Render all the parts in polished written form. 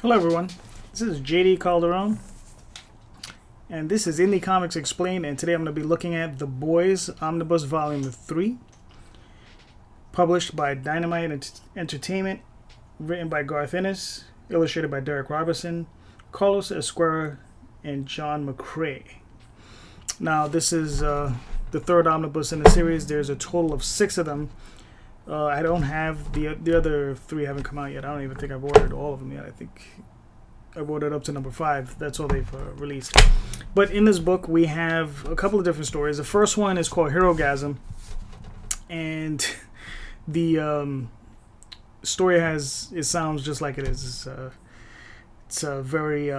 Hello everyone, this is JD Calderon, and this is Indie Comics Explained, and today I'm going to be looking at The Boys Omnibus Volume 3, published by Dynamite Entertainment, written by Garth Ennis, illustrated by Darick Robertson, Carlos Ezquerra, and John McCrea. Now this is the third omnibus in the series. There's a total of 6 of them. I don't have the other 3 haven't come out yet. I don't even think I've ordered all of them yet. I think I've ordered up to number 5. That's all they've released. But in this book, we have a couple of different stories. The first one is called Herogasm, and the story it sounds just like it is. It's a very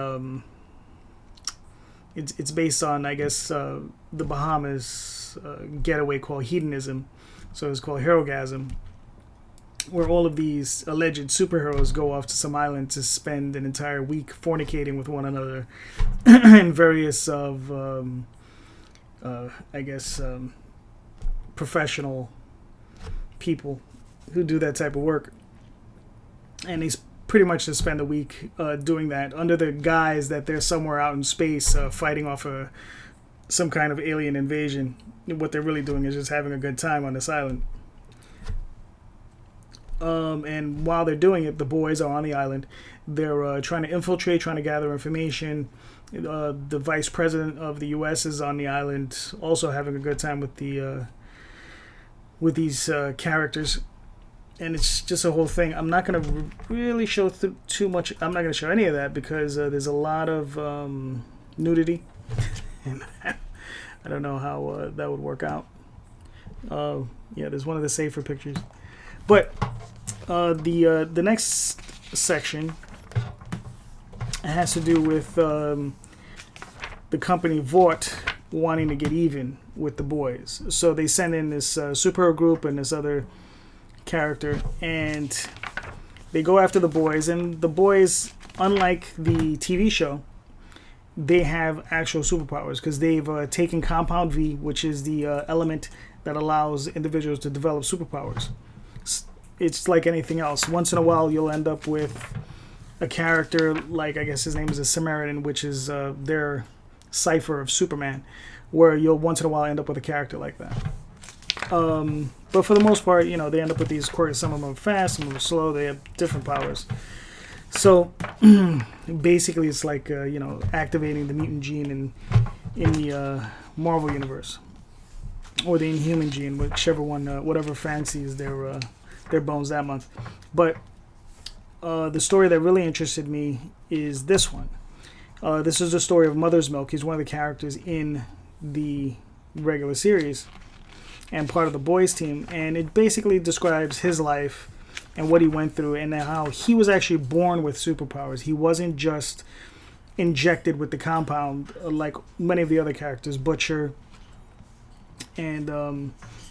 it's based on, I guess, the Bahamas getaway called hedonism. So it's called Herogasm, where all of these alleged superheroes go off to some island to spend an entire week fornicating with one another and various professional people who do that type of work. And they pretty much just spend a week doing that under the guise that they're somewhere out in space fighting off some kind of alien invasion. What they're really doing is just having a good time on this island. And while they're doing it, the boys are on the island. They're trying to infiltrate, trying to gather information. The vice president of the U.S. is on the island, also having a good time with these characters. And it's just a whole thing. I'm not going to really show too much. I'm not going to show any of that because there's a lot of nudity. And I don't know how that would work out. Yeah, there's one of the safer pictures. But the next section has to do with the company Vought wanting to get even with the boys. So they send in this superhero group and this other character, and they go after the boys. And the boys, unlike the TV show, they have actual superpowers because they've taken Compound V, which is the element that allows individuals to develop superpowers. It's like anything else. Once in a while, you'll end up with a character like, I guess his name is a Samaritan, which is their cipher of Superman, where you'll once in a while end up with a character like that. But for the most part, they end up with these quirks. Some of them are fast, some of them are slow. They have different powers. So basically, it's like activating the mutant gene in the Marvel universe, or the Inhuman gene, whichever one, whatever fancies their bones that month. But the story that really interested me is this one. This is the story of Mother's Milk. He's one of the characters in the regular series and part of the boys team, and it basically describes his life and what he went through, and how he was actually born with superpowers. He wasn't just injected with the compound like many of the other characters, Butcher and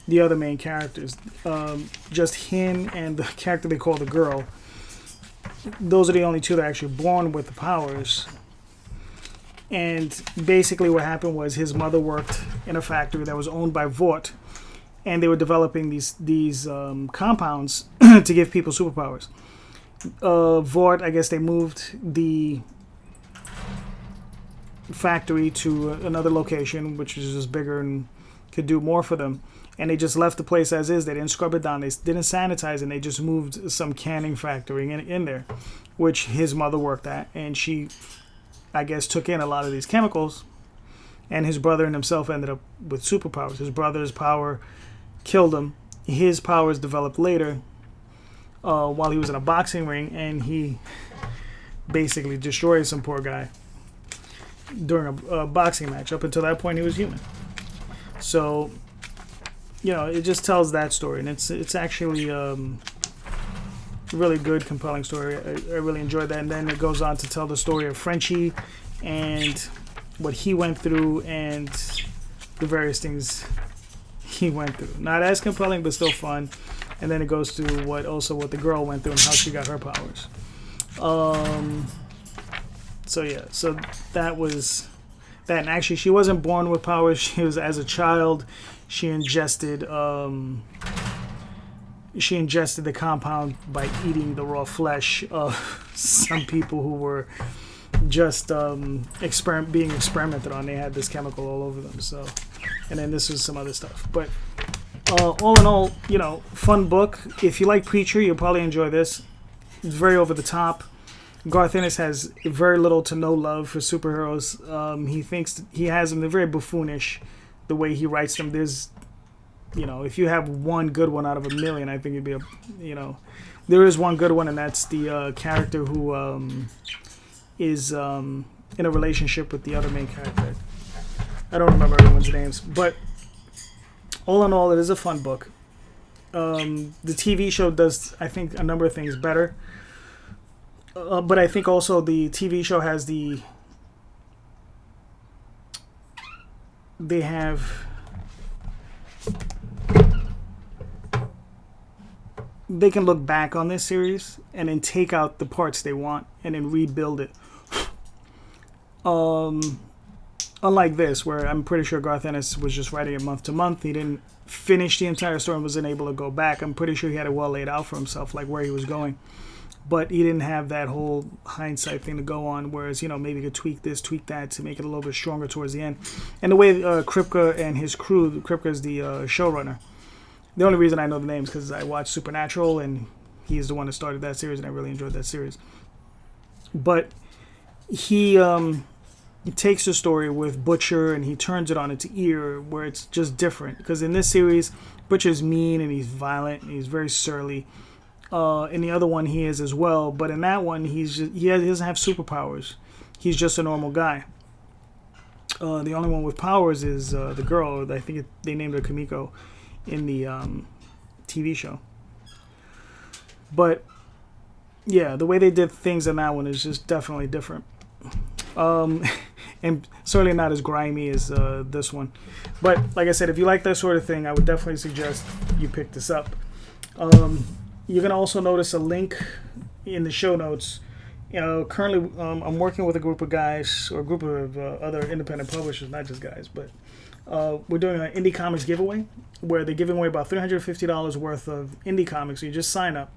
the other main characters. Just him and the character they call the girl. Those are the only 2 that are actually born with the powers. And basically what happened was his mother worked in a factory that was owned by Vought, and they were developing these compounds to give people superpowers. Vought, I guess they moved the factory to another location, which is just bigger and could do more for them. And they just left the place as is. They didn't scrub it down. They didn't sanitize it. And they just moved some canning factory in there, which his mother worked at. And she, I guess, took in a lot of these chemicals. And his brother and himself ended up with superpowers. His brother's power killed him. His powers developed later while he was in a boxing ring, and he basically destroyed some poor guy during a boxing match. Up until that point, he was human. So, it just tells that story, and it's actually a really good, compelling story. I really enjoyed that. And then it goes on to tell the story of Frenchie and what he went through and the various things he went through. Not as compelling, but still fun. And then it goes to what the girl went through and how she got her powers. So that was that. And actually, she wasn't born with powers. She was, as a child, she ingested she ingested the compound by eating the raw flesh of some people who were just being experimented on. They had this chemical all over them. So, and then this was some other stuff. But all in all, fun book. If you like Preacher, you'll probably enjoy this. It's very over the top. Garth Ennis has very little to no love for superheroes. He thinks he has them. They're very buffoonish, the way he writes them. There's, if you have one good one out of a million, I think it'd be there is one good one, and that's the character who is in a relationship with the other main character. I don't remember everyone's names, but all in all, it is a fun book. The TV show does, I think, a number of things better. But I think also the TV show has they can look back on this series and then take out the parts they want and then rebuild it. Unlike this, where I'm pretty sure Garth Ennis was just writing it month to month. He didn't finish the entire story and wasn't able to go back. I'm pretty sure he had it well laid out for himself, like where he was going. But he didn't have that whole hindsight thing to go on, whereas, maybe he could tweak this, tweak that to make it a little bit stronger towards the end. And the way Kripke and his crew, Kripke is the showrunner. The only reason I know the names is because I watched Supernatural, and he's the one that started that series, and I really enjoyed that series. But he takes the story with Butcher, and he turns it on its ear, where it's just different. Because in this series, Butcher's mean, and he's violent, and he's very surly. In the other one, he is as well. But in that one, he doesn't have superpowers. He's just a normal guy. The only one with powers is the girl. I think they named her Kamiko in the TV show. But, yeah, the way they did things in that one is just definitely different. And certainly not as grimy as this one. But, like I said, if you like that sort of thing, I would definitely suggest you pick this up. You're going to also notice a link in the show notes. Currently, I'm working with a group of guys, or a group of other independent publishers, not just guys, but we're doing an indie comics giveaway where they're giving away about $350 worth of indie comics. So you just sign up,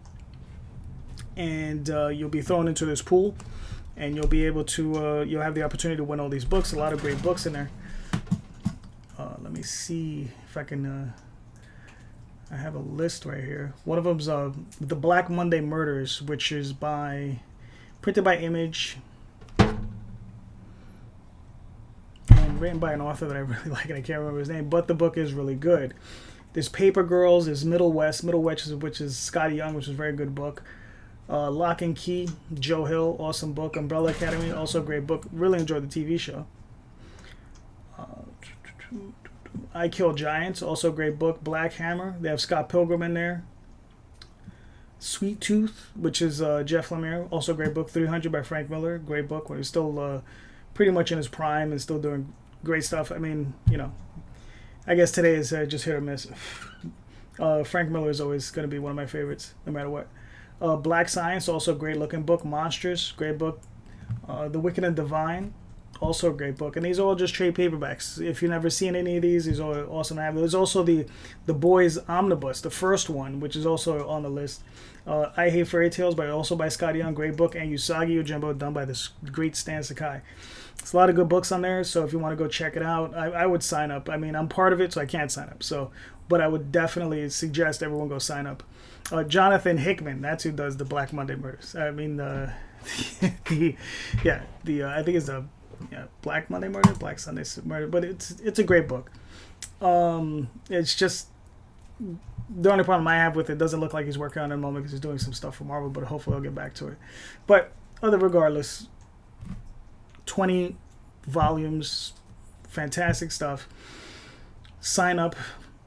and you'll be thrown into this pool, and you'll be able to, you'll have the opportunity to win all these books. A lot of great books in there. Let me see if I can... I have a list right here. One of them's The Black Monday Murders, which is printed by Image and written by an author that I really like, and I can't remember his name, but the book is really good. There's Paper Girls, there's Middle West, which is Scotty Young, which is a very good book. Lock and Key, Joe Hill, awesome book. Umbrella Academy, also a great book. Really enjoyed the TV show. I Kill Giants, also a great book. Black Hammer, they have Scott Pilgrim in there. Sweet Tooth, which is Jeff Lemire, also a great book. 300 by Frank Miller, great book when he's still pretty much in his prime and still doing great stuff. I mean, I guess today is just hit or miss. Frank Miller is always going to be one of my favorites, no matter what. Black Science, also a great looking book. Monsters, great book. The Wicked and Divine, also a great book. And these are all just trade paperbacks. If you've never seen any of these are awesome to have. There's also the Boys Omnibus, the first one, which is also on the list. I Hate Fairy Tales, also by Scotty Young, great book. And Usagi Yojimbo, done by this great Stan Sakai. It's a lot of good books on there, so if you want to go check it out, I would sign up. I mean, I'm part of it, so I can't sign up. But I would definitely suggest everyone go sign up. Jonathan Hickman, that's who does the Black Monday Murders. I mean, I think it's the Black Monday Murder, Black Sunday Murder, but it's a great book. It's just the only problem I have with it, doesn't look like he's working on it at the moment because he's doing some stuff for Marvel, but hopefully I'll get back to it. But regardless, 20 volumes, fantastic stuff. Sign up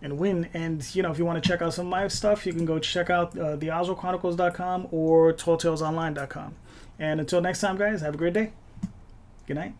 and win. And if you want to check out some of my stuff, you can go check out theoswaldchronicles.com or talltalesonline.com. And until next time, guys, have a great day. Good night.